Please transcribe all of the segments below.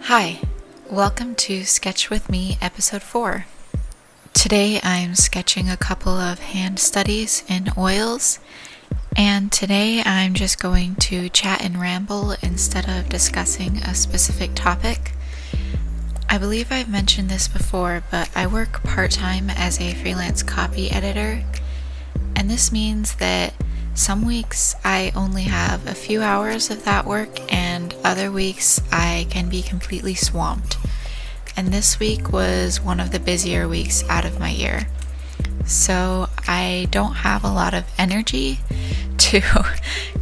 Hi, welcome to Sketch With Me episode 4. Today I'm sketching a couple of hand studies in oils, and today I'm just going to chat and ramble instead of discussing a specific topic. I believe I've mentioned this before, but I work part-time as a freelance copy editor, and this means that some weeks I only have a few hours of that work, and other weeks I can be completely swamped. And this week was one of the busier weeks out of my year. So I don't have a lot of energy to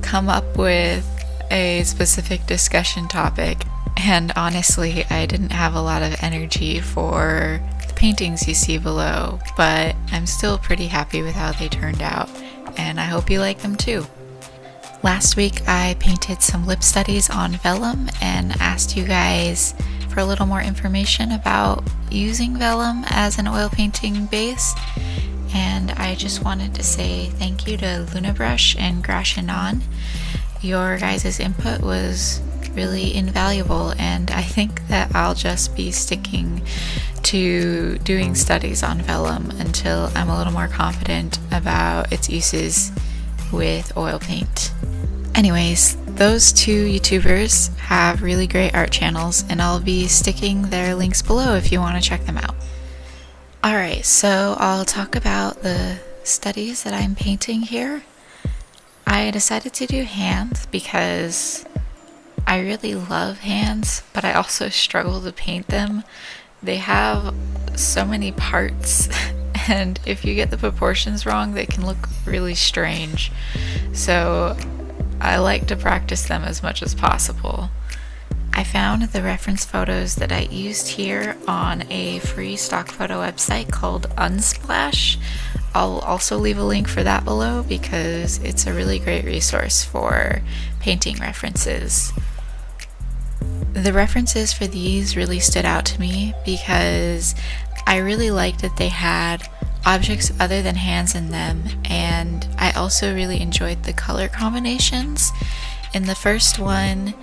come up with a specific discussion topic. And honestly, I didn't have a lot of energy for the paintings you see below, but I'm still pretty happy with how they turned out, and I hope you like them too. Last week I painted some lip studies on vellum and asked you guys for a little more information about using vellum as an oil painting base, and I just wanted to say thank you to Lunabrush and Grashanon. Your guys' input was really invaluable, and I think that I'll just be sticking to doing studies on vellum until I'm a little more confident about its uses with oil paint. Anyways, those two YouTubers have really great art channels, and I'll be sticking their links below if you want to check them out. Alright, so I'll talk about the studies that I'm painting here. I decided to do hands because I really love hands, but I also struggle to paint them. They have so many parts, and if you get the proportions wrong, they can look really strange. So I like to practice them as much as possible. I found the reference photos that I used here on a free stock photo website called Unsplash. I'll also leave a link for that below because it's a really great resource for painting references. The references for these really stood out to me because I really liked that they had objects other than hands in them, and I also really enjoyed the color combinations. In the first one,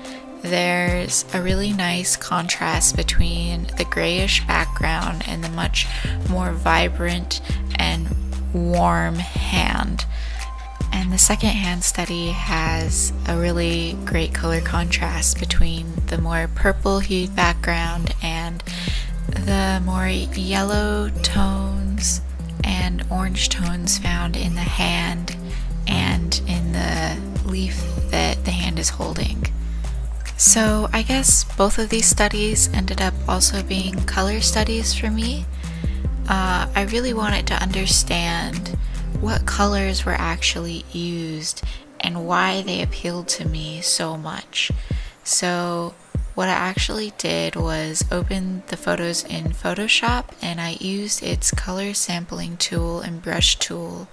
there's a really nice contrast between the grayish background and the much more vibrant and warm hand. And the second hand study has a really great color contrast between the more purple hued background and the more yellow tones and orange tones found in the hand and in the leaf that the hand is holding. So I guess both of these studies ended up also being color studies for me. I really wanted to understand what colors were actually used and why they appealed to me so much. So what I actually did was open the photos in Photoshop, and I used its color sampling tool and brush tool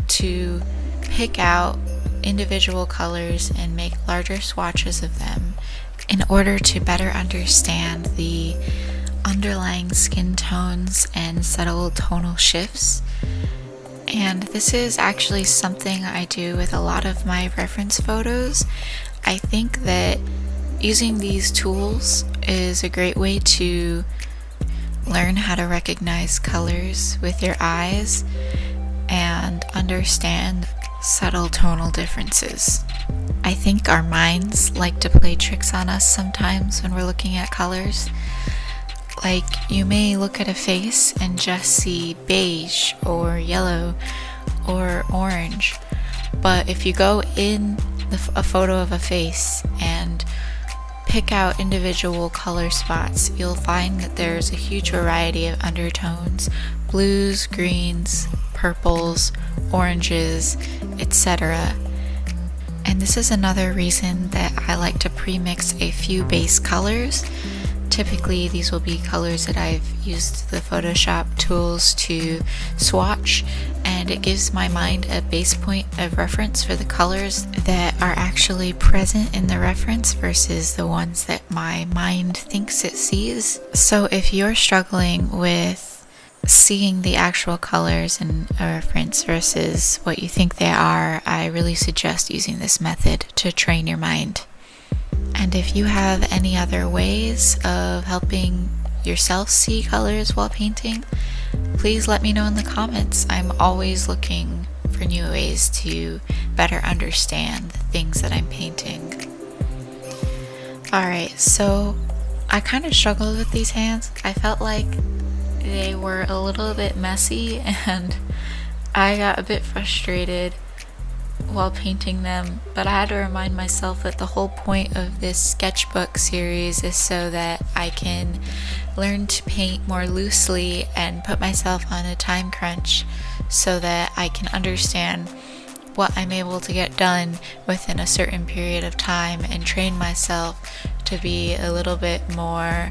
to pick out individual colors and make larger swatches of them in order to better understand the underlying skin tones and subtle tonal shifts. And this is actually something I do with a lot of my reference photos. I think that using these tools is a great way to learn how to recognize colors with your eyes and understand subtle tonal differences. I think our minds like to play tricks on us sometimes when we're looking at colors. Like, you may look at a face and just see beige or yellow or orange, but if you go in a photo of a face and pick out individual color spots, you'll find that there's a huge variety of undertones: blues, greens, purples, oranges, etc. And this is another reason that I like to pre-mix a few base colors. Typically, these will be colors that I've used the Photoshop tools to swatch, and it gives my mind a base point of reference for the colors that are actually present in the reference versus the ones that my mind thinks it sees. So if you're struggling with seeing the actual colors in a reference versus what you think they are, I really suggest using this method to train your mind. And if you have any other ways of helping yourself see colors while painting, please let me know in the comments. I'm always looking for new ways to better understand the things that I'm painting. Alright, so I kind of struggled with these hands. I felt like they were a little bit messy and I got a bit frustrated while painting them, but I had to remind myself that the whole point of this sketchbook series is so that I can learn to paint more loosely and put myself on a time crunch so that I can understand what I'm able to get done within a certain period of time and train myself to be a little bit more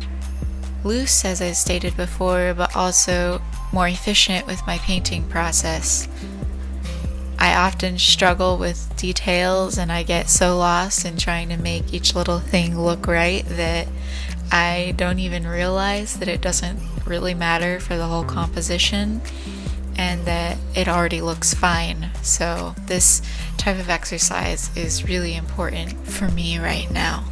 loose, as I stated before, but also more efficient with my painting process. I often struggle with details and I get so lost in trying to make each little thing look right that I don't even realize that it doesn't really matter for the whole composition and that it already looks fine. So this type of exercise is really important for me right now.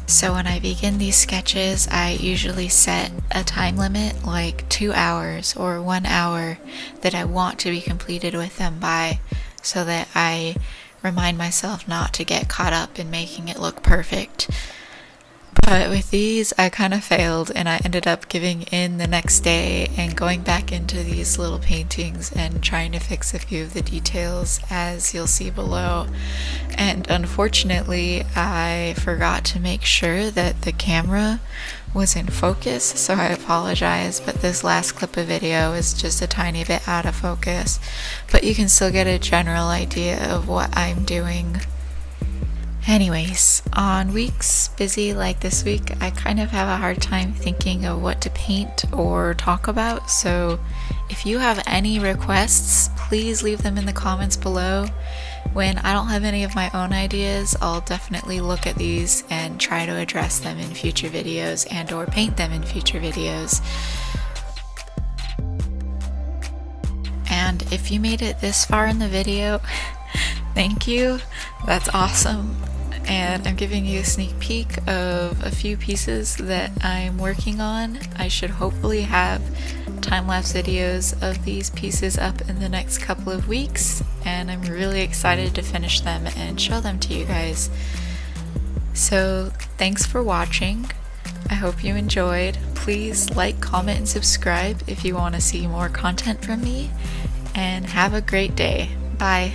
So when I begin these sketches, I usually set a time limit, like 2 hours or 1 hour, that I want to be completed with them by, so that I remind myself not to get caught up in making it look perfect. But with these, I kind of failed and I ended up giving in the next day and going back into these little paintings and trying to fix a few of the details, as you'll see below. And unfortunately, I forgot to make sure that the camera was in focus, so I apologize, but this last clip of video is just a tiny bit out of focus, but you can still get a general idea of what I'm doing. Anyways, on weeks busy like this week, I kind of have a hard time thinking of what to paint or talk about, so if you have any requests, please leave them in the comments below. When I don't have any of my own ideas, I'll definitely look at these and try to address them in future videos and or paint them in future videos. And if you made it this far in the video, thank you, that's awesome. And I'm giving you a sneak peek of a few pieces that I'm working on. I should hopefully have time-lapse videos of these pieces up in the next couple of weeks, and I'm really excited to finish them and show them to you guys. So thanks for watching. I hope you enjoyed. Please like, comment, and subscribe if you want to see more content from me, and have a great day. Bye.